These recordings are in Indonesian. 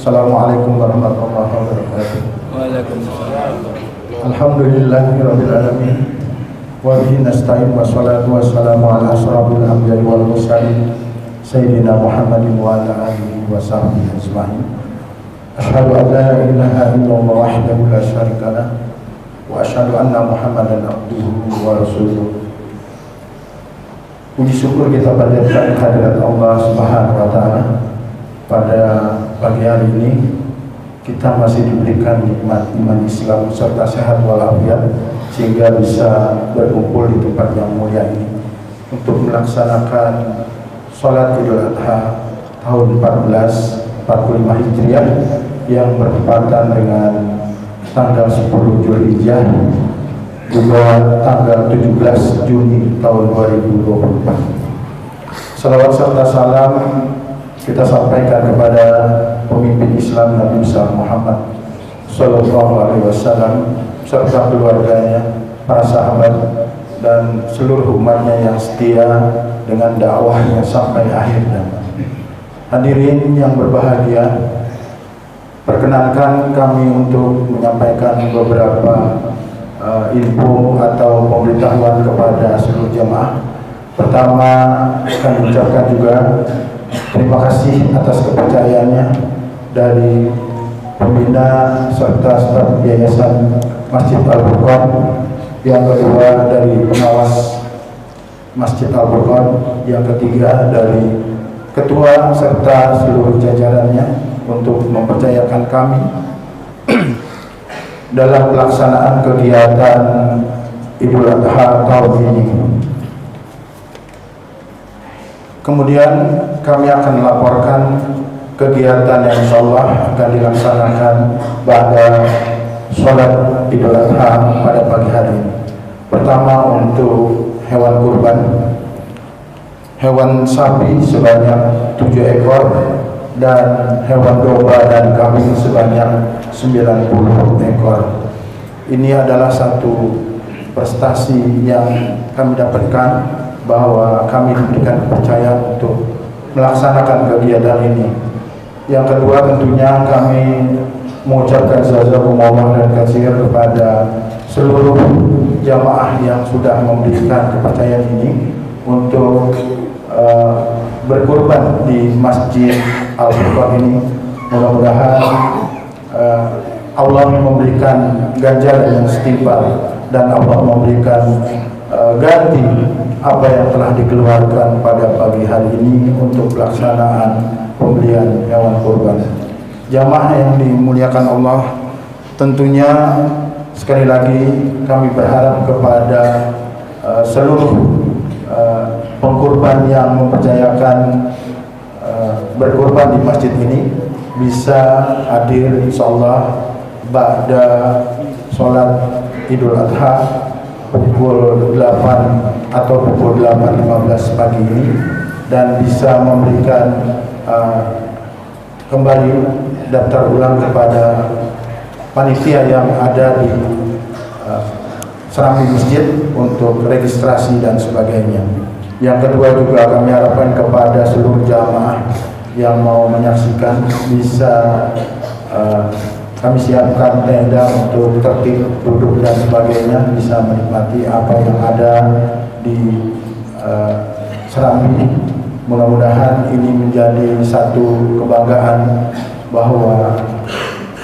Assalamualaikum warahmatullahi wabarakatuh. Waalaikumsalam. Alhamdulillahirabbil alamin. Wa bihi nasta'in wassalatu wassalamu ala asyrafil anbiya'i wal mursalin sayyidina Muhammadin wa ala alihi wa sahbihi ajma'in. Asyhadu an la ilaha illallah wahdahu la syarika lah wa asyhadu anna Muhammadan abduhu wa rasuluh. Puji syukur kita panjatkan kehadirat Allah Subhanahu wa taala. Pada pagi hari ini kita masih diberikan nikmat iman Islam serta sehat walafiat sehingga bisa berkumpul di tempat yang mulia ini untuk melaksanakan sholat Idul Adha tahun 1445 Hijriah yang bertepatan dengan tanggal 10 Zulhijjah juga tanggal 17 Juni tahun 2024. Salawat serta salam kita sampaikan kepada pemimpin Islam Nabi besar Muhammad Sallallahu Alaihi Wasallam serta keluarganya, para sahabat dan seluruh umatnya yang setia dengan dakwahnya sampai akhir zaman. Hadirin yang berbahagia, perkenankan kami untuk menyampaikan beberapa info atau pemberitahuan kepada seluruh jemaah. Pertama, kami ucapkan juga terima kasih atas kepercayaannya dari pembina serta staf Yayasan Masjid Al-Furqan. Yang kedua dari pengawas Masjid Al-Furqan. Yang ketiga dari ketua serta seluruh jajarannya untuk mempercayakan kami dalam pelaksanaan kegiatan Idul Adha tahun ini. Kemudian kami akan melaporkan kegiatan yang insyaallah akan dilaksanakan pada sholat Idul Adha pada pagi hari ini. Pertama, untuk hewan kurban, hewan sapi sebanyak 7 ekor dan hewan domba dan kambing sebanyak 90 ekor. Ini adalah satu prestasi yang kami dapatkan bahwa kami diberikan kepercayaan untuk melaksanakan kegiatan ini. Yang kedua, tentunya kami mengucapkan jazakumullah dan katsir kepada seluruh jamaah yang sudah memberikan kepercayaan ini untuk berkurban di Masjid Al-Furqan ini. Mudah-mudahan Allah memberikan ganjaran yang setimpal dan Allah memberikan ganti apa yang telah dikeluarkan pada pagi hari ini untuk pelaksanaan pembelian hewan kurban. Jamaah yang dimuliakan Allah, tentunya sekali lagi kami berharap kepada seluruh pengkurban yang mempercayakan berkurban di masjid ini bisa hadir insyaallah ba'da sholat Idul Adha pukul 8 atau pukul 8.15 pagi ini dan bisa memberikan kembali daftar ulang kepada panitia yang ada di serambi masjid untuk registrasi dan sebagainya. Yang kedua juga kami harapkan kepada seluruh jamaah yang mau menyaksikan bisa kami siapkan tenda untuk tertib duduk dan sebagainya, bisa menikmati apa yang ada di serambi. Mudah-mudahan ini menjadi satu kebanggaan bahwa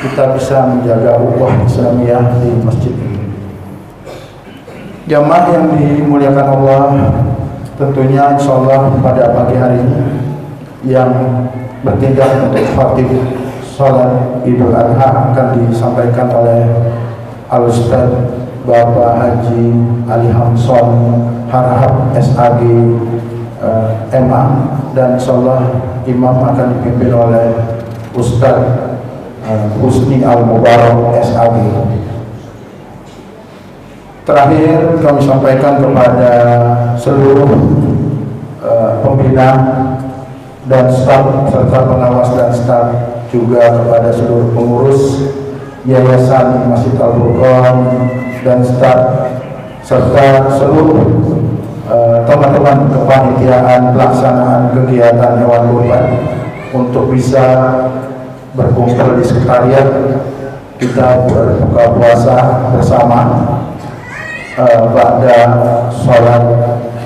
kita bisa menjaga ukhuwah Islamiyah di masjid ini. Jamaah yang dimuliakan Allah, tentunya insyaallah pada pagi hari ini yang bertindak untuk khatib sholat Idul Adha akan disampaikan oleh Al-Ustaz Bapak Haji Ali Hamson Harahap SAG MA, dan insyaallah imam akan dipimpin oleh Ustaz Husni Al-Mubarak SAG. Terakhir kami sampaikan kepada seluruh pembina dan staf serta pengawas dan staf, juga kepada seluruh pengurus Yayasan Masjid Al-Furqan dan staf serta seluruh teman-teman kepanitiaan pelaksanaan kegiatan hewan kurban untuk bisa berkumpul di sekretariat kita berbuka puasa bersama pada sholat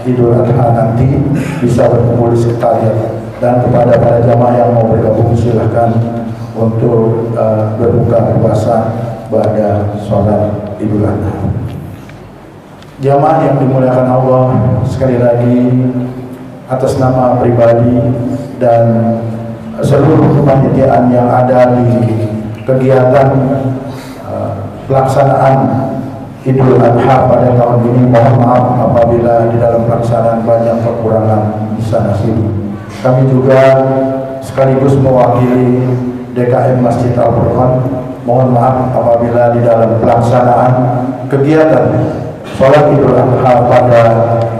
Idul Adha nanti bisa berkumpul di sekretariat. Dan kepada para jamaah yang mau bergabung silahkan untuk berbuka puasa pada sholat Idul Adha. Jamaah yang dimuliakan Allah, sekali lagi atas nama pribadi dan seluruh kepanitiaan yang ada di kegiatan pelaksanaan Idul Adha pada tahun ini, mohon maaf apabila di dalam pelaksanaan banyak kekurangan di sana sini. Kami juga sekaligus mewakili DKM Masjid Al-Furqan, mohon maaf apabila di dalam pelaksanaan kegiatan sholat Idul Adha pada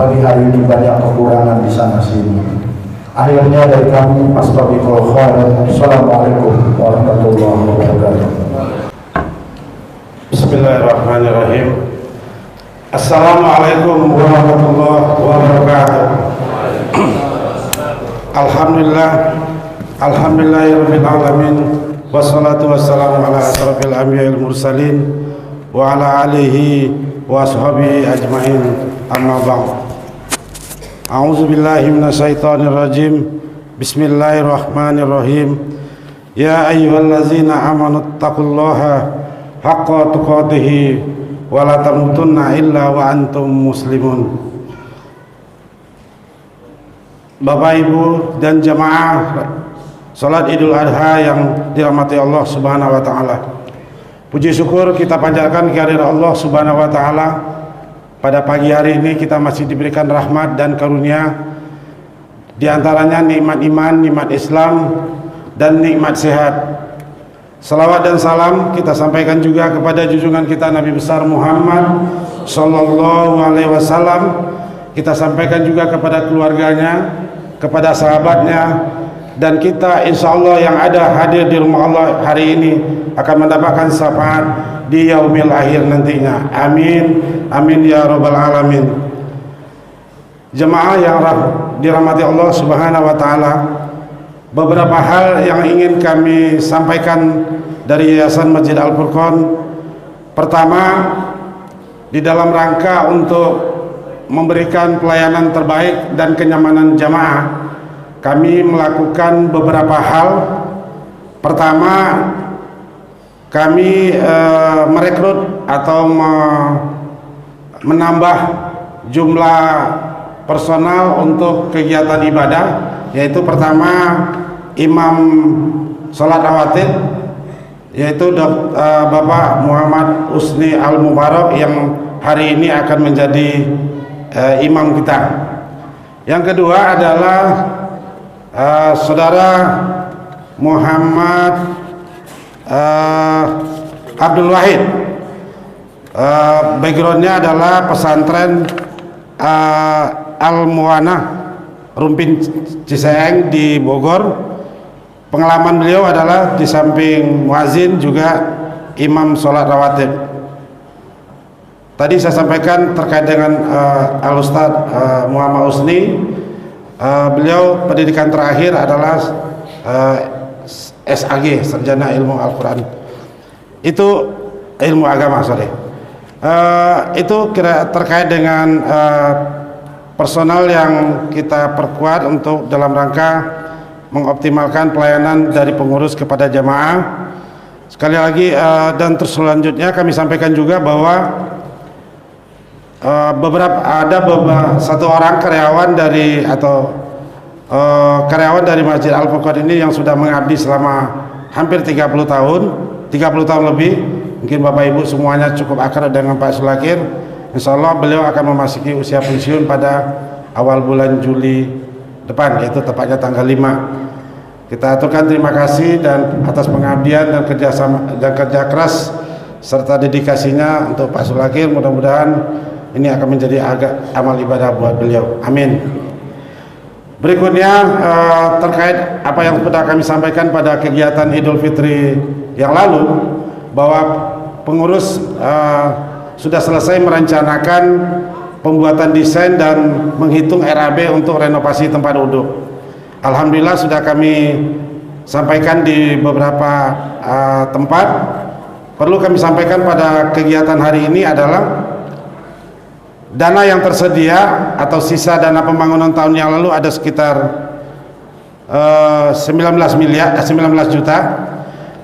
pagi hari ini banyak kekurangan di sana sini. Akhirnya dari kami, astagfirullah khair. Assalamualaikum warahmatullahi wabarakatuh. Bismillahirrahmanirrahim. Assalamualaikum warahmatullahi wabarakatuh. Alhamdulillahirabbil alamin, wassalatu wassalamu ala asrofil anbiya'il mursalin wa ala alihi wa ashabihi ajmain, amma ba'd. A'udzu billahi minasyaitonir rajim. Bismillahirrahmanirrahim. Ya ayyuhallazina amanu taqullaha haqqa tuqatih wa la tamutunna illa wa antum muslimun. Bapak Ibu dan jamaah salat Idul Adha yang dirahmati Allah Subhanahu wa taala. Puji syukur kita panjatkan kehadirat Allah Subhanahu wa taala. Pada pagi hari ini kita masih diberikan rahmat dan karunia, di antaranya nikmat iman, nikmat Islam, dan nikmat sehat. Salawat dan salam kita sampaikan juga kepada junjungan kita Nabi besar Muhammad sallallahu alaihi wasallam. Kita sampaikan juga kepada keluarganya, kepada sahabatnya, dan kita insya Allah yang ada hadir di rumah Allah hari ini akan mendapatkan syafaat di yaumil akhir nantinya. Amin, amin ya rabbal alamin. Jemaah yang dirahmati Allah Subhanahu wa taala, beberapa hal yang ingin kami sampaikan dari Yayasan Masjid Al-Furqan. Pertama, di dalam rangka untuk memberikan pelayanan terbaik dan kenyamanan jamaah, kami melakukan beberapa hal. Pertama, kami merekrut atau menambah jumlah personal untuk kegiatan ibadah, yaitu pertama imam sholat rawatib, yaitu Bapak Muhammad Usni Al-Mubarak yang hari ini akan menjadi imam kita. Yang kedua adalah saudara Muhammad Abdul Wahid. Backgroundnya adalah pesantren Al-Mu'anah Rumpin Ciseeng di Bogor. Pengalaman beliau adalah di samping muazin juga imam sholat rawatib. Tadi saya sampaikan terkait dengan Al-Ustadz Muhammad Usni. Beliau pendidikan terakhir adalah SAG, Sarjana Ilmu Al-Quran. Itu ilmu agama, sorry. Itu terkait dengan personal yang kita perkuat untuk dalam rangka mengoptimalkan pelayanan dari pengurus kepada jamaah. Sekali lagi dan terus selanjutnya kami sampaikan juga bahwa satu orang karyawan dari Masjid Al-Furqan ini yang sudah mengabdi selama hampir 30 tahun lebih. Mungkin Bapak Ibu semuanya cukup akrab dengan Pak Sulakir. Insya Allah beliau akan memasuki usia pensiun pada awal bulan Juli depan, yaitu tepatnya tanggal 5. Kita aturkan terima kasih dan atas pengabdian dan kerja keras serta dedikasinya untuk Pak Sulakir. Mudah-mudahan ini akan menjadi amal ibadah buat beliau. Amin. Berikutnya terkait apa yang sudah kami sampaikan pada kegiatan Idul Fitri yang lalu, bahwa pengurus sudah selesai merencanakan pembuatan desain dan menghitung RAB untuk renovasi tempat duduk. Alhamdulillah sudah kami sampaikan di beberapa tempat. Perlu kami sampaikan pada kegiatan hari ini adalah dana yang tersedia atau sisa dana pembangunan tahun yang lalu ada sekitar 19 juta.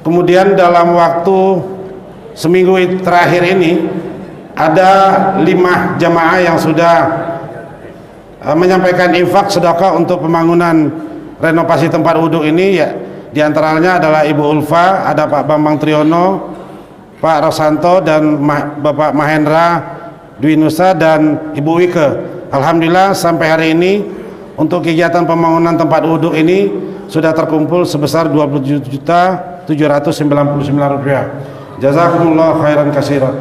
Kemudian dalam waktu seminggu terakhir ini ada 5 jamaah yang sudah menyampaikan infak sedekah untuk pembangunan renovasi tempat wudhu ini, ya. Di antaranya adalah Ibu Ulfa, ada Pak Bambang Triyono, Pak Rosanto, dan Bapak Mahendra Dwi Nusa, dan Ibu Wike. Alhamdulillah sampai hari ini untuk kegiatan pembangunan tempat wudhu ini sudah terkumpul sebesar Rp27.799. Jazakumullah khairan katsiran.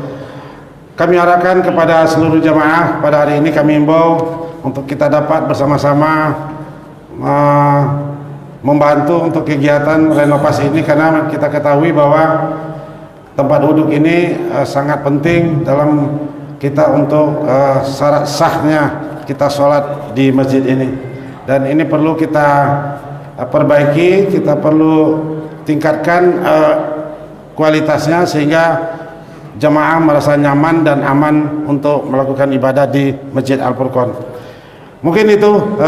Kami arahkan kepada seluruh jamaah pada hari ini, kami himbau untuk kita dapat bersama-sama membantu untuk kegiatan renovasi ini, karena kita ketahui bahwa tempat duduk ini sangat penting dalam kita untuk syarat sahnya kita sholat di masjid ini, dan ini perlu kita perbaiki, kita perlu tingkatkan kualitasnya sehingga jamaah merasa nyaman dan aman untuk melakukan ibadah di Masjid Al-Furqan. Mungkin itu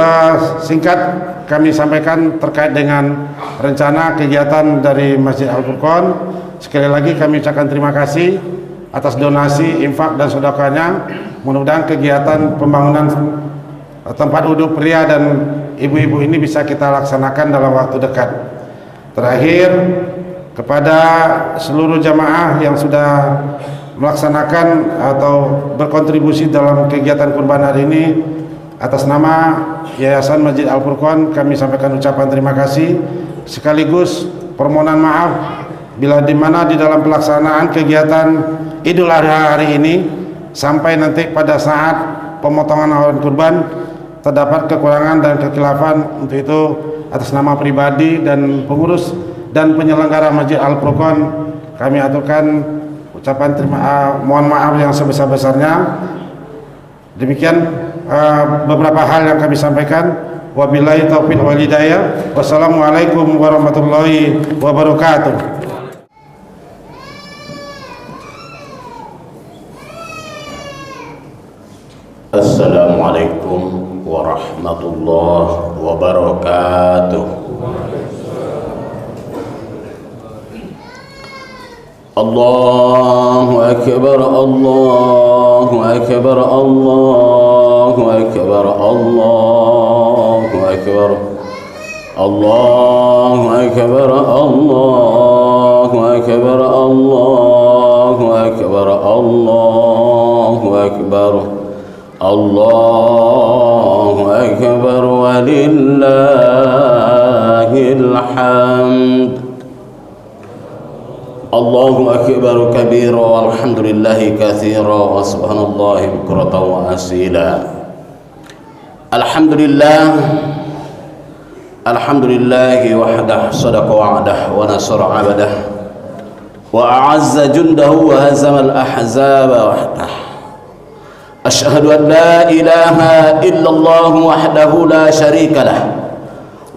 singkat kami sampaikan terkait dengan rencana kegiatan dari Masjid Al-Furqan. Sekali lagi kami ucapkan terima kasih atas donasi, infak dan sedekahnya. Mudah-mudahan kegiatan pembangunan tempat wudhu pria dan ibu-ibu ini bisa kita laksanakan dalam waktu dekat. Terakhir, kepada seluruh jamaah yang sudah melaksanakan atau berkontribusi dalam kegiatan kurban hari ini, atas nama Yayasan Masjid Al-Furqan kami sampaikan ucapan terima kasih, sekaligus permohonan maaf bila di mana di dalam pelaksanaan kegiatan Idul Adha hari ini sampai nanti pada saat pemotongan hewan kurban terdapat kekurangan dan kekhilafan. Untuk itu atas nama pribadi dan pengurus dan penyelenggara Masjid Al-Furqan kami aturkan ucapan mohon maaf yang sebesar-besarnya. Demikian beberapa hal yang kami sampaikan. Wabillahi taufiq wal hidayah. Wassalamualaikum warahmatullahi wabarakatuh. Assalamualaikum warahmatullahi wabarakatuh. Allahu akbar, Allahu akbar, Allahu akbar, Allahu akbar, Allahu akbar, Allahu akbar, Allahu akbar, Allahu akbar, Allahu akbar, walillahil hamd. Allahu akbar kabira walhamdulillahi katsira wa subhanallahi bukratan wa asila. Alhamdulillahi wahdah sadaqa wa'dah wa nasara 'abdah wa a'azza jundahu wa hazama al-ahzaba wahdah. Ashhadu an la ilaha illallah wahdahu la syarika lah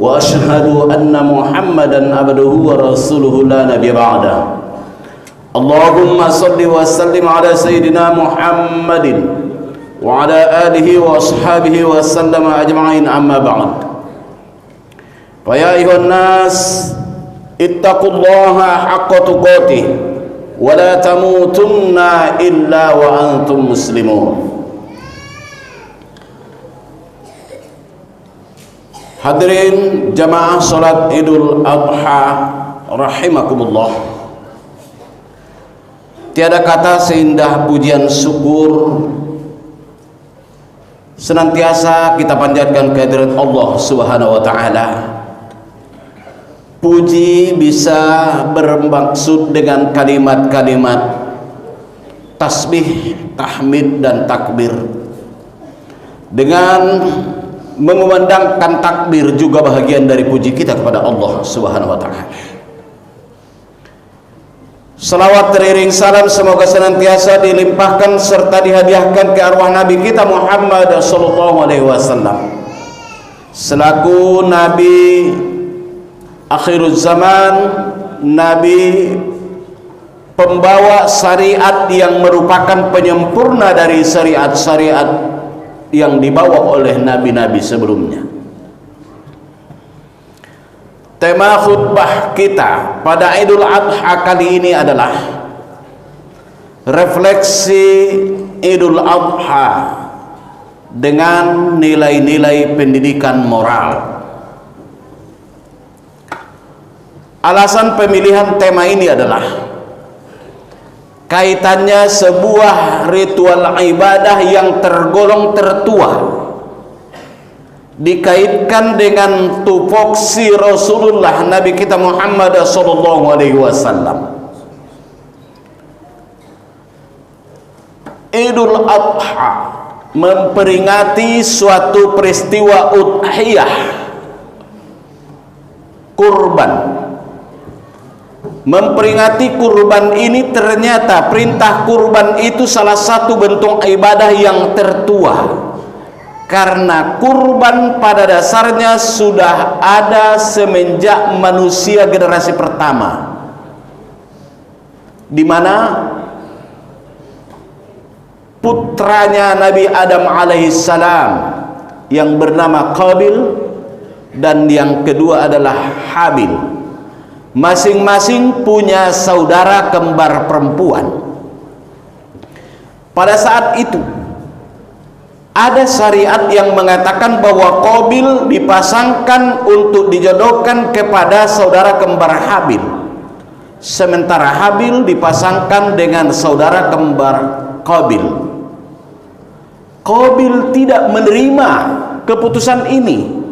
wa ashhadu anna Muhammadan abduhu wa rasuluhu la nabiyya ba'dah. Allahumma salli wa sallim ala sayyidina Muhammadin wa ala alihi wa ashabihi wa sallama ajma'in, amma ba'd. Fa ya ayuhan nas ittaqullaha haqqa tuqatih wa la tamutunna illa wa antum muslimun. Hadirin jamaah salat Idul Adha rahimakumullah. Tiada kata seindah pujian syukur senantiasa kita panjatkan kehadirat Allah Subhanahu wa taala. Puji bisa bermaksud dengan kalimat-kalimat tasbih, tahmid dan takbir. Dengan mengumandangkan takbir juga bahagian dari puji kita kepada Allah Subhanahu wa taala. Salawat teriring salam semoga senantiasa dilimpahkan serta dihadiahkan ke arwah Nabi kita Muhammad sallallahu alaihi wasallam selaku Nabi akhirul zaman, Nabi pembawa syariat yang merupakan penyempurna dari syariat-syariat yang dibawa oleh nabi-nabi sebelumnya. Tema khutbah kita pada Idul Adha kali ini adalah refleksi Idul Adha dengan nilai-nilai pendidikan moral. Alasan pemilihan tema ini adalah kaitannya sebuah ritual ibadah yang tergolong tertua, dikaitkan dengan tupoksi Rasulullah Nabi kita Muhammad sallallahu alaihi wasallam. Idul Adha memperingati suatu peristiwa udhiyah, kurban. Memperingati kurban ini, ternyata perintah kurban itu salah satu bentuk ibadah yang tertua, karena kurban pada dasarnya sudah ada semenjak manusia generasi pertama, di mana putranya Nabi Adam alaihissalam yang bernama Qabil dan yang kedua adalah Habil. Masing-masing punya saudara kembar perempuan. Pada saat itu ada syariat yang mengatakan bahwa Qabil dipasangkan untuk dijodohkan kepada saudara kembar Habil, sementara Habil dipasangkan dengan saudara kembar Qabil. Qabil tidak menerima keputusan ini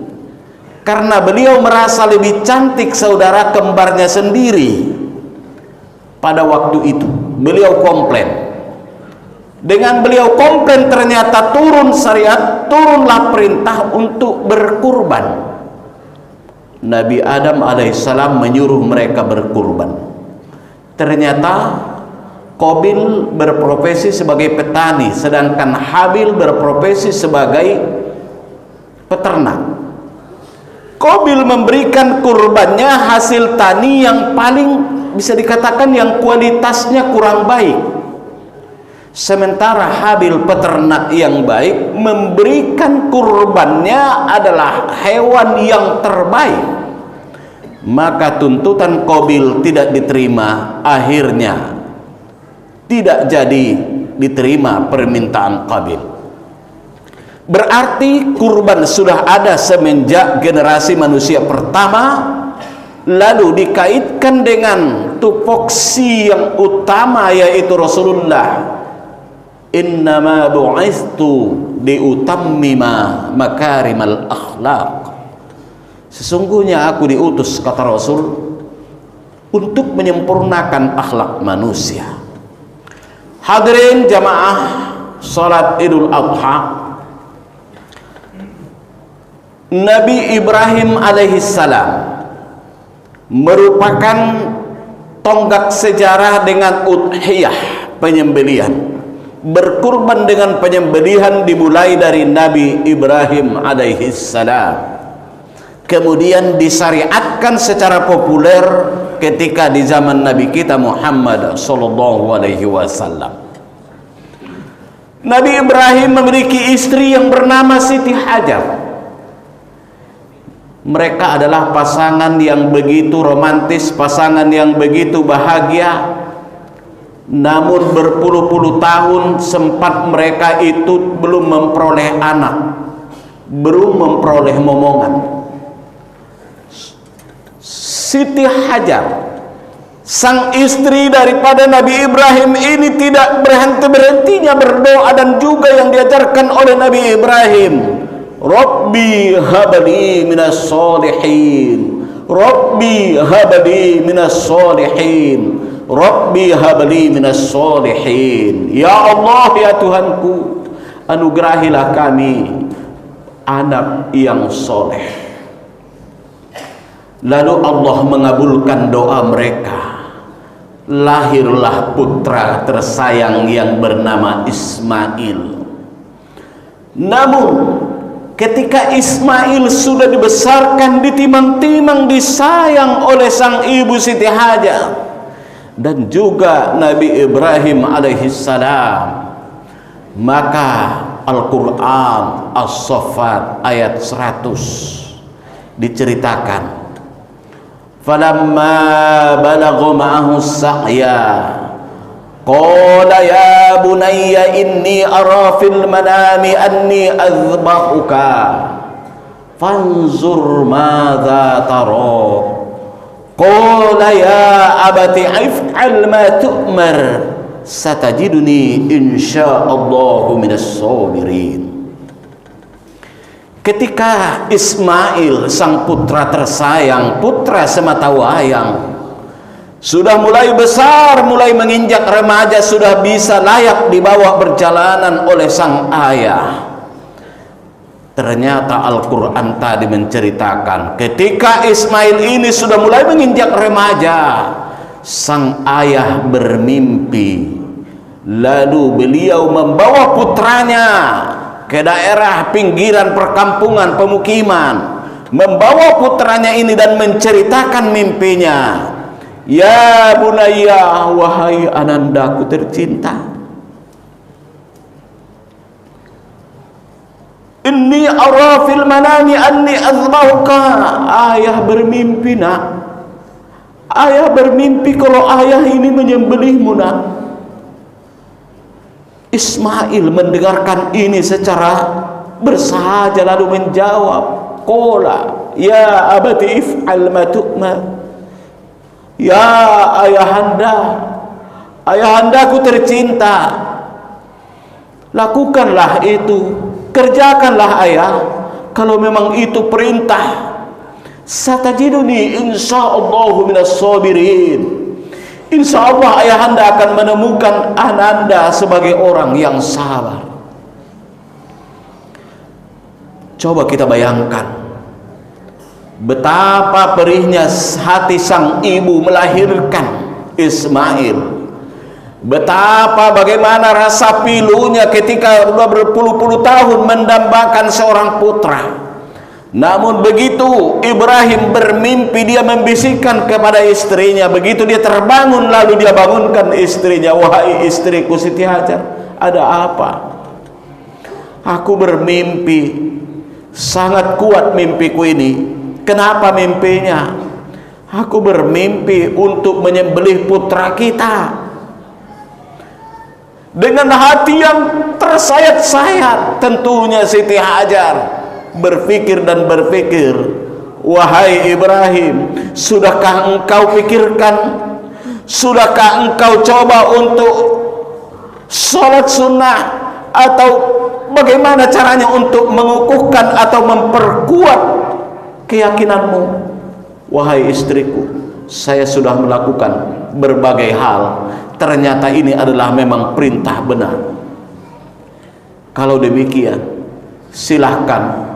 karena beliau merasa lebih cantik saudara kembarnya sendiri. Pada waktu itu beliau komplain. Dengan beliau komplain, ternyata turun syariat, turunlah perintah untuk berkurban. Nabi Adam alaihissalam menyuruh mereka berkurban. Ternyata Qabil berprofesi sebagai petani, sedangkan Habil berprofesi sebagai peternak. Qabil memberikan kurbannya hasil tani yang paling bisa dikatakan yang kualitasnya kurang baik, sementara Habil peternak yang baik memberikan kurbannya adalah hewan yang terbaik. Maka tuntutan Qabil tidak diterima, akhirnya tidak jadi diterima permintaan Qabil. Berarti kurban sudah ada semenjak generasi manusia pertama, lalu dikaitkan dengan tupoksi yang utama yaitu Rasulullah. Innama bu'istu liutammima makarimal akhlaq. Sesungguhnya aku diutus, kata Rasul, untuk menyempurnakan akhlak manusia. Hadirin jamaah salat Idul Adha, Nabi Ibrahim alaihissalam merupakan tonggak sejarah dengan udhiyah, penyembelihan. Berkurban dengan penyembelihan dimulai dari Nabi Ibrahim alaihissalam, kemudian disyariatkan secara populer ketika di zaman Nabi kita Muhammad sallallahu alaihi wasallam. Nabi Ibrahim memiliki istri yang bernama Siti Hajar. Mereka adalah pasangan yang begitu romantis, pasangan yang begitu bahagia. Namun berpuluh-puluh tahun sempat mereka itu belum memperoleh anak, belum memperoleh momongan. Siti Hajar, sang istri daripada Nabi Ibrahim ini, tidak berhenti-berhentinya berdoa, dan juga yang diajarkan oleh Nabi Ibrahim, Rabbi habli minas solihin, Rabbi habli minas solihin, Rabbi habli minas solihin. Ya Allah, ya Tuhanku, anugerahilah kami anak yang soleh. Lalu Allah mengabulkan doa mereka. Lahirlah putra tersayang yang bernama Ismail. Namun ketika Ismail sudah dibesarkan, ditimang-timang, disayang oleh sang ibu Siti Hajar, dan juga Nabi Ibrahim alaihissalam, maka Al-Quran As-Saffat ayat 100 diceritakan, falamma balagha ma'ahu sa'ya qala ya bunayya inni ara fil manami anni azbahuka fanzur madza tara qala ya abati if'al ma tu'mar satajiduni insyaallahu minas sabirin. Ketika Ismail, sang putra tersayang, putra sematawayang, sudah mulai besar, mulai menginjak remaja, sudah bisa layak dibawa berjalanan oleh sang ayah, ternyata Al-Quran tadi menceritakan ketika Ismail ini sudah mulai menginjak remaja, sang ayah bermimpi, lalu beliau membawa putranya ke daerah pinggiran perkampungan pemukiman, membawa putranya ini dan menceritakan mimpinya. Ya bunayya, wahai anandaku tercinta, inni ara fil manami anni azbahuka. Ayah bermimpi nak, ayah bermimpi kalau ayah ini menyembelihmu nak. Ismail mendengarkan ini secara bersahaja lalu menjawab, qala ya abati if'al ma tu'mar. Ya ayahanda, ayahandaku tercinta, lakukanlah itu, kerjakanlah ayah, kalau memang itu perintah. Satajiduni insyaallahu minas sabirin. Insya Allah ayahanda akan menemukan ananda sebagai orang yang sabar. Coba kita bayangkan betapa perihnya hati sang ibu melahirkan Ismail. Betapa bagaimana rasa pilunya ketika sudah berpuluh-puluh tahun mendambakan seorang putra. Namun begitu Ibrahim bermimpi, dia membisikkan kepada istrinya. Begitu dia terbangun, lalu dia bangunkan istrinya, wahai istriku Siti Hajar, ada apa? Aku bermimpi, sangat kuat mimpiku ini. Kenapa mimpinya? Aku bermimpi untuk menyembelih putra kita. Dengan hati yang tersayat-sayat, tentunya Siti Hajar berpikir dan berpikir, wahai Ibrahim, sudahkah engkau pikirkan, sudahkah engkau coba untuk sholat sunnah, atau bagaimana caranya untuk mengukuhkan atau memperkuat keyakinanmu? Wahai istriku, saya sudah melakukan berbagai hal, ternyata ini adalah memang perintah benar. Kalau demikian, silahkan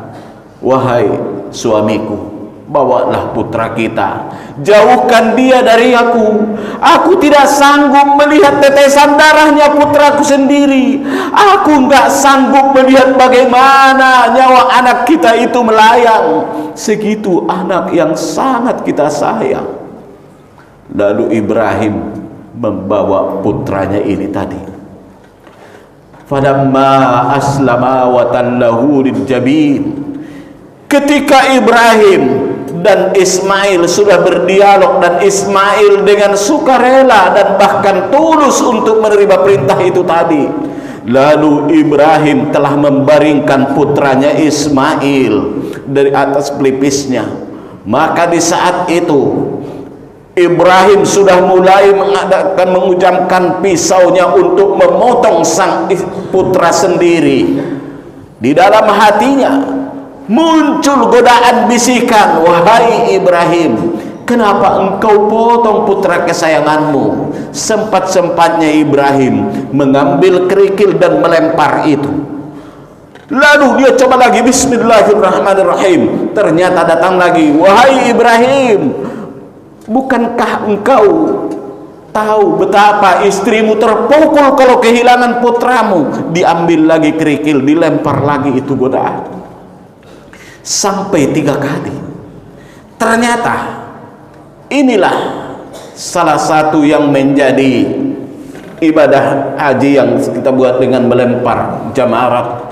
wahai suamiku, bawalah putra kita, jauhkan dia dari aku. Aku tidak sanggup melihat tetesan darahnya putraku sendiri. Aku nggak sanggup melihat bagaimana nyawa anak kita itu melayang. Segitu anak yang sangat kita sayang. Lalu Ibrahim membawa putranya ini tadi. Falamma aslama wa tallahu liljabin. Ketika Ibrahim dan Ismail sudah berdialog, dan Ismail dengan sukarela dan bahkan tulus untuk menerima perintah itu tadi, lalu Ibrahim telah membaringkan putranya Ismail dari atas pelipisnya. Maka di saat itu Ibrahim sudah mulai menguncangkan pisaunya untuk memotong sang putra sendiri. Di dalam hatinya muncul godaan bisikan, wahai Ibrahim, kenapa engkau potong putra kesayanganmu? Sempat-sempatnya Ibrahim mengambil kerikil dan melempar itu. Lalu dia coba lagi, bismillahirrahmanirrahim. Ternyata datang lagi, wahai Ibrahim, bukankah engkau tahu betapa istrimu terpukul kalau kehilangan putramu? Diambil lagi kerikil, dilempar lagi itu godaan. sampai 3 kali. Ternyata inilah salah satu yang menjadi ibadah haji yang kita buat dengan melempar jamarat.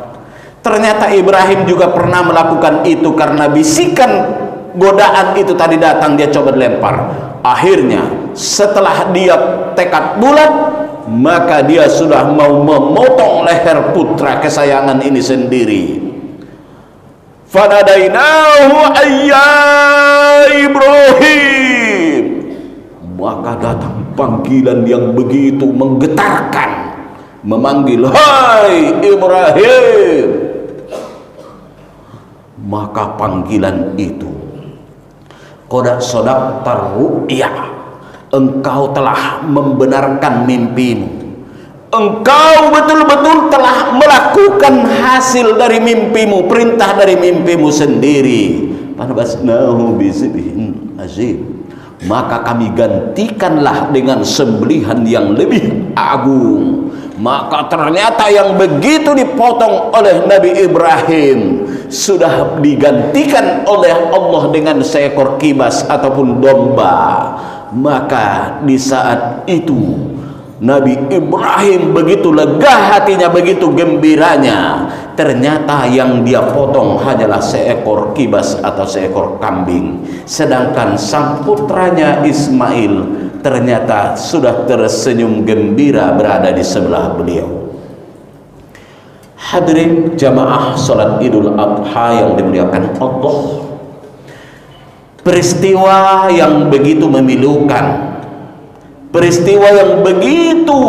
Ternyata Ibrahim juga pernah melakukan itu karena bisikan godaan itu tadi datang, dia coba lempar. Akhirnya setelah dia tekad bulat, maka dia sudah mau memotong leher putra kesayangan ini sendiri. Fanadainahu ayya Ibrahim, maka datang panggilan yang begitu menggetarkan, memanggil, hai Ibrahim. Maka panggilan itu, qad sadaqtar ru'ya, engkau telah membenarkan mimpimu, engkau betul-betul telah melakukan hasil dari mimpimu, perintah dari mimpimu sendiri. Fanabasnahu bizibhin azim, maka kami gantikanlah dengan sembelihan yang lebih agung. Maka ternyata yang begitu dipotong oleh Nabi Ibrahim sudah digantikan oleh Allah dengan seekor kibas ataupun domba. Maka di saat itu Nabi Ibrahim begitu lega hatinya, begitu gembiranya. Ternyata yang dia potong hanyalah seekor kibas atau seekor kambing, sedangkan sang putranya Ismail ternyata sudah tersenyum gembira berada di sebelah beliau. Hadirin jamaah salat Idul Adha yang dimuliakan Allah, peristiwa yang begitu memilukan, peristiwa yang begitu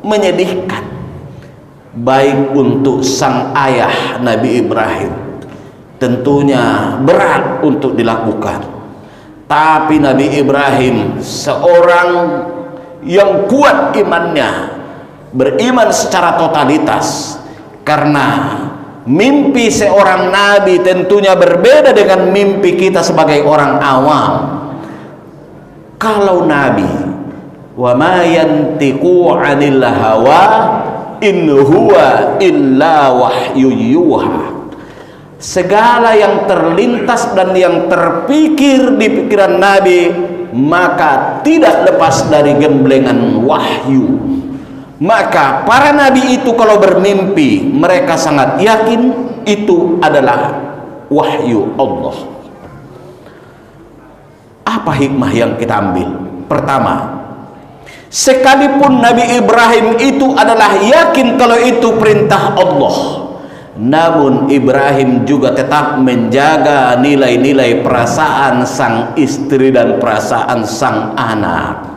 menyedihkan, baik untuk sang ayah Nabi Ibrahim, tentunya berat untuk dilakukan. Tapi Nabi Ibrahim seorang yang kuat imannya, beriman secara totalitas, karena mimpi seorang nabi tentunya berbeda dengan mimpi kita sebagai orang awam. Kalau nabi, wa ma yantiqu 'anil hawa in huwa illa wahyu yuha, segala yang terlintas dan yang terpikir di pikiran Nabi maka tidak lepas dari gemblengan wahyu. Maka para nabi itu kalau bermimpi, mereka sangat yakin itu adalah wahyu Allah. Apa hikmah yang kita ambil? Pertama, sekalipun Nabi Ibrahim itu adalah yakin kalau itu perintah Allah, namun Ibrahim juga tetap menjaga nilai-nilai perasaan sang istri dan perasaan sang anak.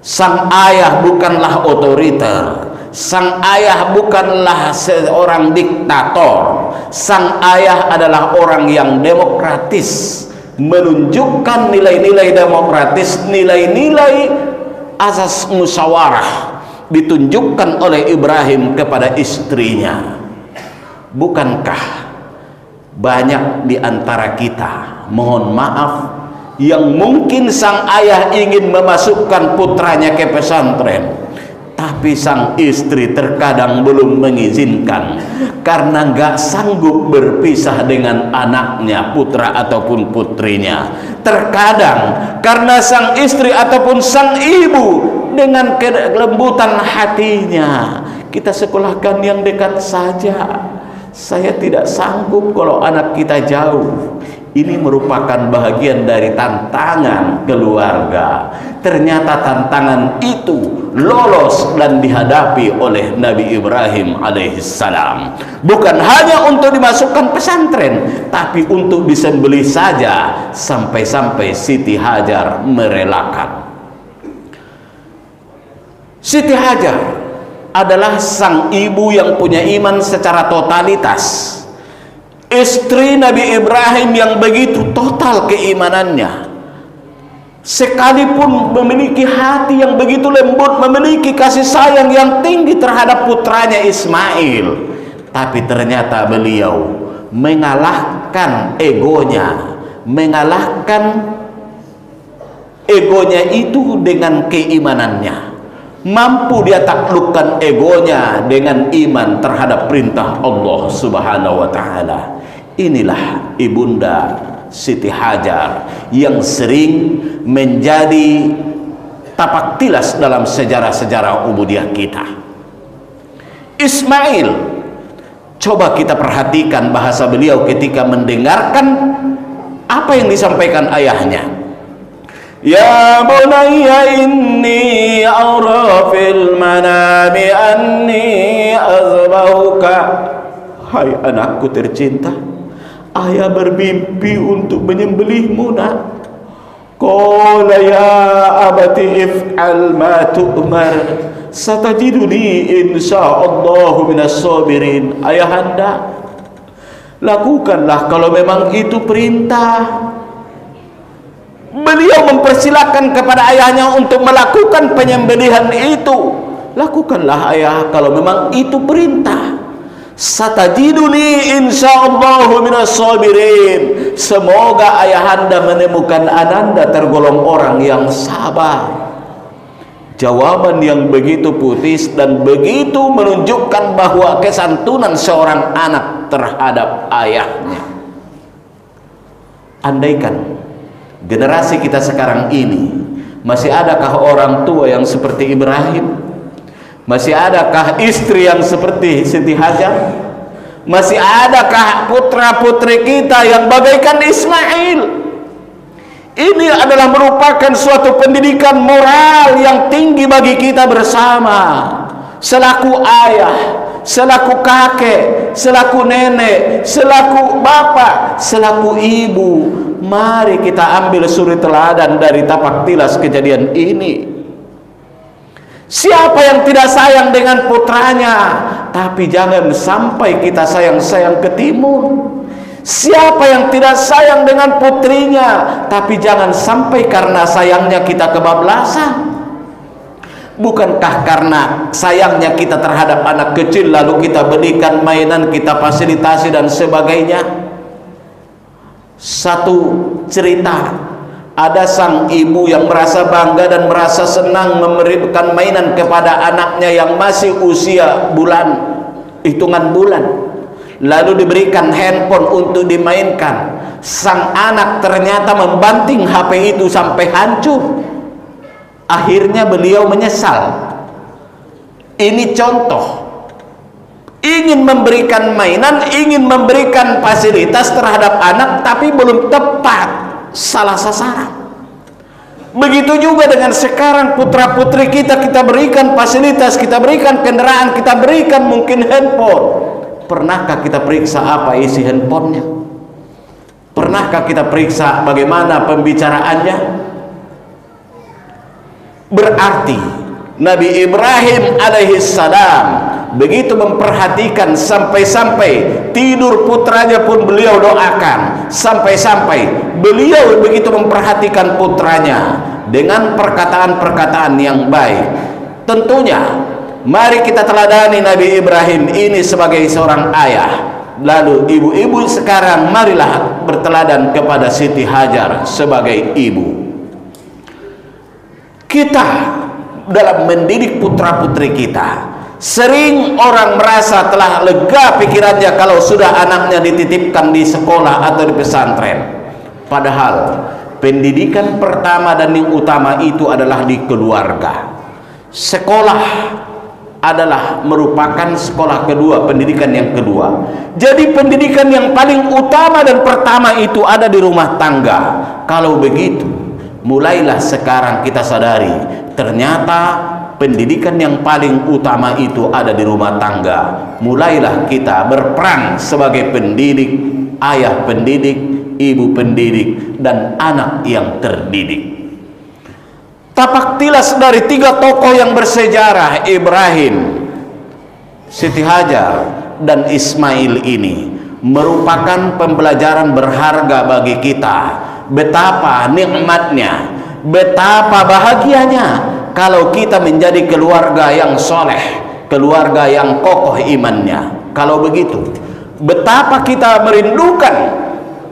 Sang ayah bukanlah otoriter, sang ayah bukanlah seorang diktator, sang ayah adalah orang yang demokratis, menunjukkan nilai-nilai demokratis, nilai-nilai asas musyawarah ditunjukkan oleh Ibrahim kepada istrinya. Bukankah banyak di antara kita, mohon maaf, yang mungkin sang ayah ingin memasukkan putranya ke pesantren, tapi sang istri terkadang belum mengizinkan karena nggak sanggup berpisah dengan anaknya, putra ataupun putrinya. Terkadang karena sang istri ataupun sang ibu dengan kelembutan hatinya, kita sekolahkan yang dekat saja, saya tidak sanggup kalau anak kita jauh. Ini merupakan bahagian dari tantangan keluarga. Ternyata tantangan itu lolos dan dihadapi oleh Nabi Ibrahim alaihissalam. Bukan hanya untuk dimasukkan pesantren, tapi untuk disembelih saja, sampai-sampai Siti Hajar merelakan. Siti Hajar adalah sang ibu yang punya iman secara totalitas, istri Nabi Ibrahim yang begitu total keimanannya, sekalipun memiliki hati yang begitu lembut, memiliki kasih sayang yang tinggi terhadap putranya Ismail, tapi ternyata beliau mengalahkan egonya, itu dengan keimanannya. Mampu dia taklukkan egonya dengan iman terhadap perintah Allah Subhanahu wa ta'ala. Inilah Ibunda Siti Hajar yang sering menjadi tapak tilas dalam sejarah-sejarah ubudiyah kita. Ismail, coba kita perhatikan bahasa beliau ketika mendengarkan apa yang disampaikan ayahnya. Ya bunayya inni ara fil manami anni azbahuka. Hai anakku tercinta, ayah bermimpi untuk menyembelihmu nak. Qala ya abati if'al ma tu'mar satajiduni insyaallahu minas sabirin. Ayahanda, lakukanlah kalau memang itu perintah. Beliau mempersilahkan kepada ayahnya untuk melakukan penyembelihan itu. Lakukanlah ayah kalau memang itu perintah. Satajiduni insyaallahu minas sabirin. Semoga ayahanda menemukan ananda tergolong orang yang sabar. Jawaban yang begitu putis dan begitu menunjukkan bahwa kesantunan seorang anak terhadap ayahnya. Andaikan generasi kita sekarang ini, masih adakah orang tua yang seperti Ibrahim? Masih adakah istri yang seperti Siti Hajar? Masih adakah putra-putri kita yang bagaikan Ismail? Ini adalah merupakan suatu pendidikan moral yang tinggi bagi kita bersama, selaku ayah, selaku kakek, selaku nenek, selaku bapak, selaku ibu. Mari kita ambil suri teladan dari tapak tilas kejadian ini. Siapa yang tidak sayang dengan putranya, tapi jangan sampai kita sayang-sayang ke timur. Siapa yang tidak sayang dengan putrinya, tapi jangan sampai karena sayangnya kita kebablasan. Bukankah karena sayangnya kita terhadap anak kecil lalu kita berikan mainan, kita fasilitasi dan sebagainya? Satu cerita, ada sang ibu yang merasa bangga dan merasa senang memberikan mainan kepada anaknya yang masih usia hitungan bulan. Lalu diberikan handphone untuk dimainkan. Sang anak ternyata membanting HP itu sampai hancur. Akhirnya beliau menyesal. Ini contoh, ingin memberikan mainan, ingin memberikan fasilitas terhadap anak, tapi belum tepat, salah sasaran. Begitu juga dengan sekarang putra-putri kita berikan fasilitas, kita berikan kendaraan, kita berikan mungkin handphone. Pernahkah kita periksa apa isi handphonenya? Pernahkah kita periksa bagaimana pembicaraannya? Berarti Nabi Ibrahim alaihissalam begitu memperhatikan, sampai-sampai tidur putranya pun beliau doakan, sampai-sampai beliau begitu memperhatikan putranya dengan perkataan-perkataan yang baik. Tentunya mari kita teladani Nabi Ibrahim ini sebagai seorang ayah. Lalu ibu-ibu sekarang marilah berteladan kepada Siti Hajar sebagai ibu. Kita dalam mendidik putra-putri kita, sering orang merasa telah lega pikirannya kalau sudah anaknya dititipkan di sekolah atau di pesantren. Padahal pendidikan pertama dan yang utama itu adalah di keluarga. Sekolah adalah merupakan sekolah kedua, pendidikan yang kedua. Jadi pendidikan yang paling utama dan pertama itu ada di rumah tangga. Kalau begitu, mulailah sekarang kita sadari, ternyata pendidikan yang paling utama itu ada di rumah tangga. Mulailah kita berperan sebagai pendidik, ayah pendidik, ibu pendidik, dan anak yang terdidik. Tapak tilas dari tiga tokoh yang bersejarah, Ibrahim, Siti Hajar, dan Ismail ini merupakan pembelajaran berharga bagi kita. Betapa nikmatnya, betapa bahagianya kalau kita menjadi keluarga yang soleh, keluarga yang kokoh imannya. Kalau begitu, betapa kita merindukan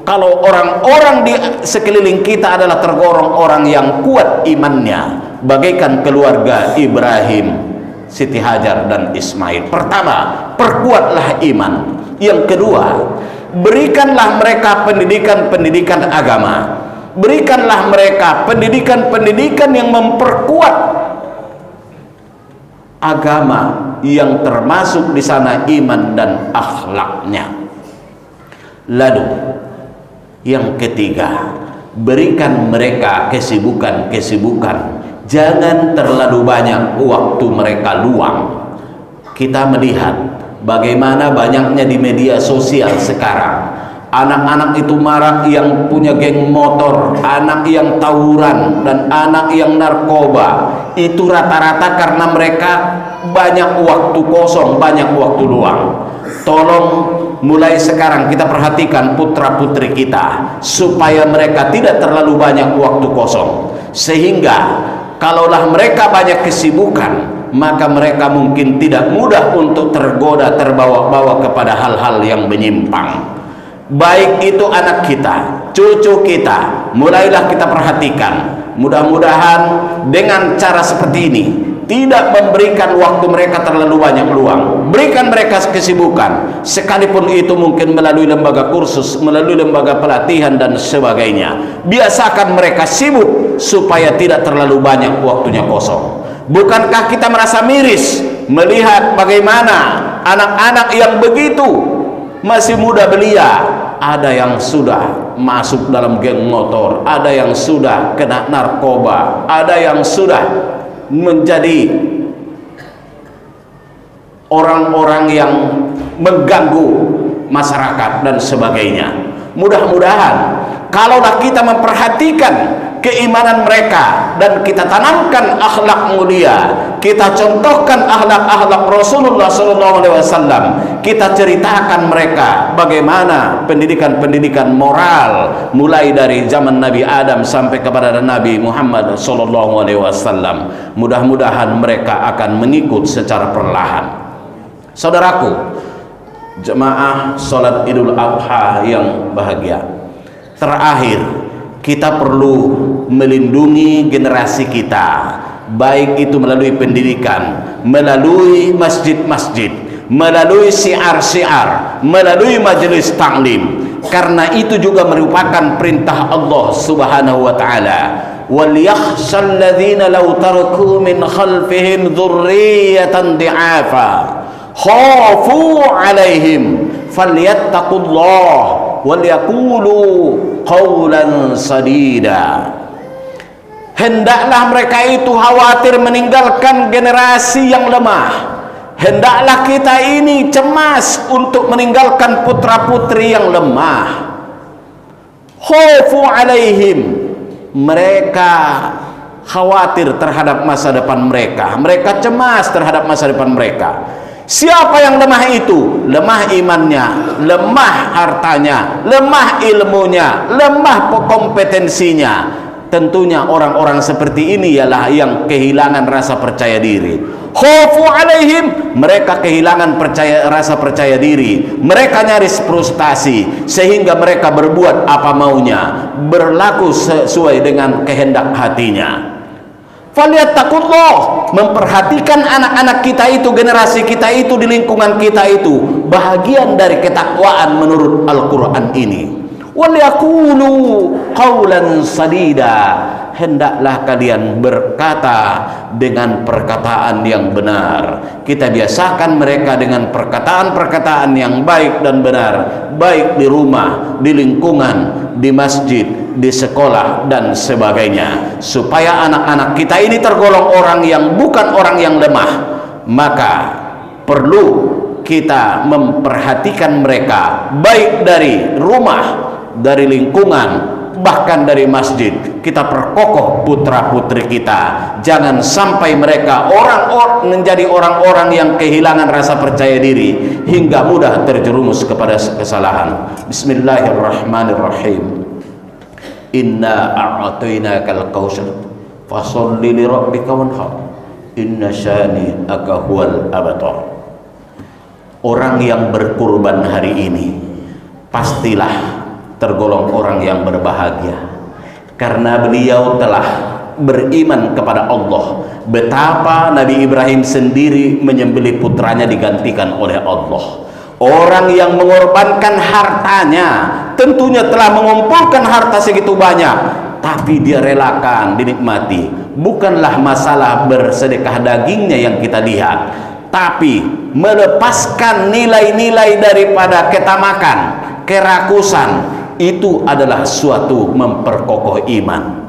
kalau orang-orang di sekeliling kita adalah tergolong orang yang kuat imannya, bagaikan keluarga Ibrahim, Siti Hajar, dan Ismail. Pertama, perkuatlah iman. Yang kedua, berikanlah mereka pendidikan-pendidikan agama, berikanlah mereka pendidikan-pendidikan yang memperkuat agama, yang termasuk di sana iman dan akhlaknya. Lalu yang ketiga, berikan mereka kesibukan-kesibukan. Jangan terlalu banyak waktu mereka luang. Kita melihat bagaimana banyaknya di media sosial sekarang. Anak-anak itu marak yang punya geng motor, anak yang tawuran, dan anak yang narkoba. Itu rata-rata karena mereka banyak waktu kosong, banyak waktu luang. Tolong mulai sekarang kita perhatikan putra-putri kita, supaya mereka tidak terlalu banyak waktu kosong. Sehingga kalaulah mereka banyak kesibukan, maka mereka mungkin tidak mudah untuk tergoda, terbawa-bawa kepada hal-hal yang menyimpang. Baik itu anak kita, cucu kita, mulailah kita perhatikan. Mudah-mudahan dengan cara seperti ini tidak memberikan waktu mereka terlalu banyak luang. Berikan mereka kesibukan, sekalipun itu mungkin melalui lembaga kursus, melalui lembaga pelatihan dan sebagainya. Biasakan mereka sibuk supaya tidak terlalu banyak waktunya kosong. Bukankah kita merasa miris melihat bagaimana anak-anak yang begitu masih muda belia, ada yang sudah masuk dalam geng motor, ada yang sudah kena narkoba, ada yang sudah menjadi orang-orang yang mengganggu masyarakat dan sebagainya. Mudah-mudahan kalaulah kita memperhatikan keimanan mereka dan kita tanamkan akhlak mulia, kita contohkan akhlak-akhlak Rasulullah SAW, kita ceritakan mereka bagaimana pendidikan-pendidikan moral mulai dari zaman Nabi Adam sampai kepada Nabi Muhammad SAW. Mudah-mudahan mereka akan mengikut secara perlahan. Saudaraku, jemaah salat Idul Adha yang bahagia, terakhir kita perlu melindungi generasi kita, baik itu melalui pendidikan, melalui masjid-masjid, melalui syiar-syiar, melalui majelis taklim. Karena itu juga merupakan perintah Allah Subhanahu wa taala. Wal yakhshal ladzina law taraku min khalfihim dzurriyyatan di'afa khafu 'alaihim falyattaqullah waliyaqulu qawlan sadida. Hendaklah mereka itu khawatir meninggalkan generasi yang lemah. Hendaklah kita ini cemas untuk meninggalkan putra-putri yang lemah. Khawfu alaihim, mereka khawatir terhadap masa depan mereka. Mereka cemas terhadap masa depan mereka. Siapa yang lemah itu? Lemah imannya, lemah hartanya, lemah ilmunya, lemah kompetensinya. Tentunya orang-orang seperti ini ialah yang kehilangan rasa percaya diri. Khawfu alaihim, mereka kehilangan rasa percaya diri. Mereka nyaris frustasi sehingga mereka berbuat apa maunya, berlaku sesuai dengan kehendak hatinya. Falyattaqullah, memperhatikan anak-anak kita itu, generasi kita itu, di lingkungan kita itu, bahagian dari ketakwaan menurut Al-Quran ini. Waliyaqulu qawlan sadida, hendaklah kalian berkata dengan perkataan yang benar. Kita biasakan mereka dengan perkataan-perkataan yang baik dan benar, baik di rumah, di lingkungan, di masjid, di sekolah dan sebagainya, supaya anak-anak kita ini tergolong orang yang bukan orang yang lemah. Maka perlu kita memperhatikan mereka, baik dari rumah, dari lingkungan, bahkan dari masjid. Kita perkokoh putra-putri kita, jangan sampai mereka menjadi orang-orang yang kehilangan rasa percaya diri hingga mudah terjerumus kepada kesalahan. Bismillahirrahmanirrahim. Inna a'atainakal kautsar fasholli li rabbika wanhar inna syani'aka huwal abtar. Orang yang berkurban hari ini pastilah tergolong orang yang berbahagia, karena beliau telah beriman kepada Allah. Betapa Nabi Ibrahim sendiri menyembelih putranya digantikan oleh Allah. Orang yang mengorbankan hartanya tentunya telah mengumpulkan harta segitu banyak, tapi dia relakan dinikmati. Bukanlah masalah bersedekah dagingnya yang kita lihat, tapi melepaskan nilai-nilai daripada ketamakan, kerakusan, itu adalah suatu memperkokoh iman.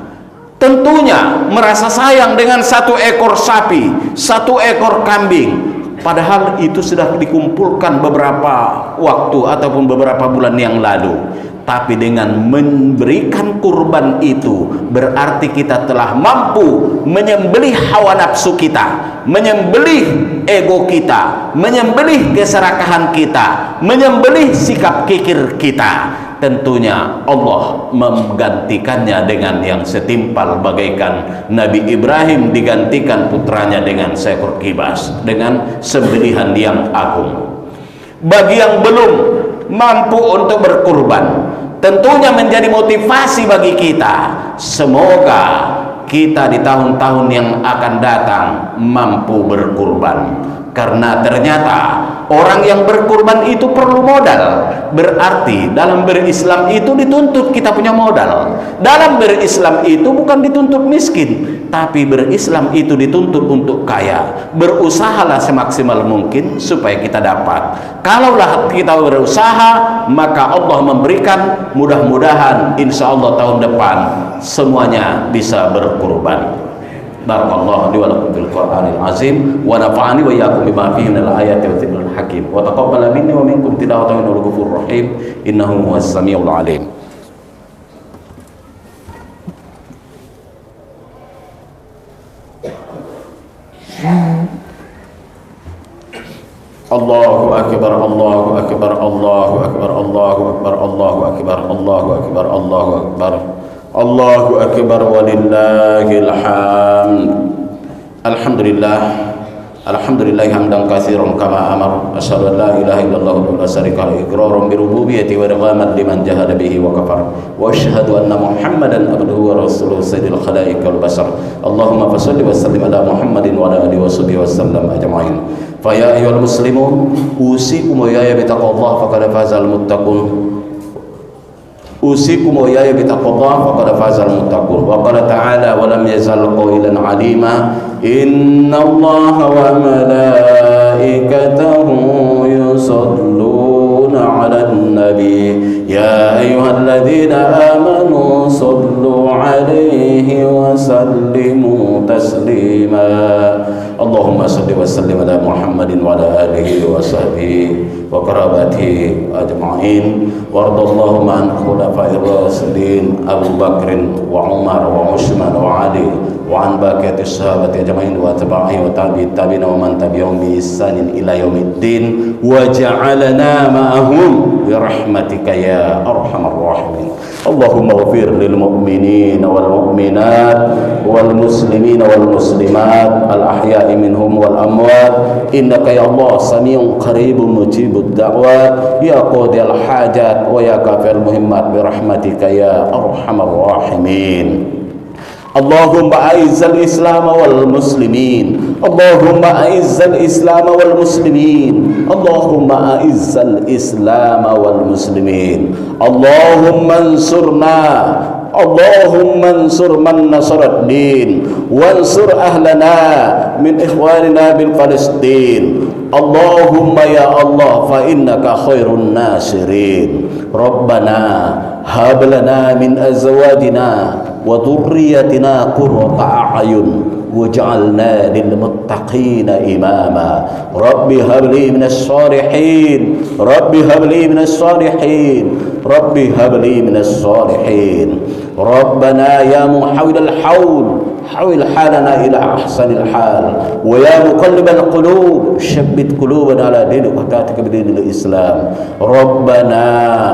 Tentunya merasa sayang dengan satu ekor sapi, satu ekor kambing, padahal itu sudah dikumpulkan beberapa waktu ataupun beberapa bulan yang lalu. Tapi dengan memberikan kurban itu berarti kita telah mampu menyembelih hawa nafsu kita, menyembelih ego kita, menyembelih keserakahan kita, menyembelih sikap kikir kita. Tentunya Allah menggantikannya dengan yang setimpal, bagaikan Nabi Ibrahim digantikan putranya dengan seekor kibas, dengan sembelihan yang agung. Bagi yang belum mampu untuk berkurban, tentunya menjadi motivasi bagi kita. Semoga kita di tahun-tahun yang akan datang mampu berkurban, karena ternyata orang yang berkurban itu perlu modal. Berarti dalam berislam itu dituntut kita punya modal. Dalam berislam itu bukan dituntut miskin, tapi berislam itu dituntut untuk kaya. Berusahalah semaksimal mungkin supaya kita dapat. Kalaulah kita berusaha, maka Allah memberikan. Mudah-mudahan insya Allah tahun depan semuanya bisa berkurban. Barakallahu li wa lakum fil Qur'anil azim wa nafa'ani wa iyyakum bima fihi minal ayati wa dzikril hakim wa taqabbala minni wa minkum tilawatan innahu ghafurur rahim innahu huwas samiul alim. Allahu akbar, Allahu akbar, Allahu akbar, Allahu akbar, Allahu akbar, Allahu akbar, Allahu akbar, Allahu akbar, walillahil hamd. Alhamdulillah, alhamdulillah hamdan katsiran kama amar. Asyhadu an la ilaha illallah wa la syarika lahu iqraran bi rububiyyati wa idghaman liman jahada bihi wa kafar. Wa asyhadu anna Muhammadan abduhu wa rasuluhu sayyidil khalaiqi wal bashar. Allahumma fashalli wa sallim ala Muhammadin wa ala alihi wa sahbihi wa sallam ajma'in. Fa ya ayyuhal muslimun, usikum wa iyaya bi taqwallah faqad fazal muttaqun. Usikum wa iyaya bi taqwallah faqad fazal muttaqun. Wa qala ta'ala wa lam yazal qailan 'alima innallaha wa malaikatahu yusalluna 'alan nabi ya ayyuhalladzina amanu sallu 'alaihi wa sallimu taslima. Allahumma salli wa sallim ala Muhammadin wa ala alihi wa sahbihi wa qarabatihi ajma'in. Warḍallahu an khulafa'ir rasyidin Abu Bakrin wa Umar wa Utsman wa Ali wa an baqiyatis sahabati ajma'in wa tabi'in wa tabi'in wa man tabi'ahum bi ihsanin ila yaumiddin wa ja'alna ma'ahum bi rahmatika ya arhamar rahimin. Allahumma ighfir lil mu'minina wal mu'minat wal muslimina wal muslimat al ahya'i minhum wal amwat innaka ya Allah sami'un qaribun mujibud da'wat ya qadiyal hajat wa ya kafil muhimmat bi rahmatika ya arhamar rahimin. Allahumma a'izzal Islam wal muslimin. Allahumma a'izzal Islam wal muslimin. Allahumma a'izzal Islam wal muslimin. Allahumma ansurna. Allahumma ansur man nasarad din wansur ahlana min ikhwanina bil Palestin. Allahumma ya Allah fa innaka khairun nasirin. Rabbana hab lana min azwajina wa dhurriyyatina qurrata a'yun waj'alna lil muttaqina imama. Rabbi hab li minas salihin. Rabbi hab li minas salihin. Rabbi hab li minas salihin. Rabbana ya muhawwil al-hawl حول حالنا إلى أحسن الحال ويا مقلب القلوب ثبت قلوبنا على دينك وطاعتك بدين الإسلام. ربنا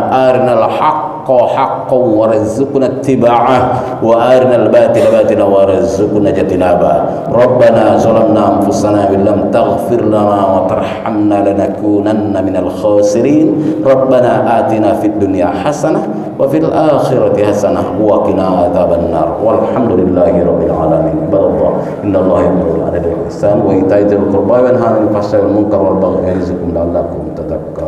أرنا الحق حقا وارزقنا اتباعه وأرنا الباطل باطلا وارزقنا اجتنابه. ربنا ظلمنا أنفسنا وإن لم تغفر لنا وترحمنا لنكونن من الخاسرين. ربنا آتنا في الدنيا حسنة وفي الآخرة حسنة وقنا عذاب النار والحمد لله رب العالمين. عباد الله إن الله يأمر بالعدل والإحسان وإيتاء ذي القربى وينهى عن الفحشاء والمنكر والبغي يعظكم لعلكم تذكرون.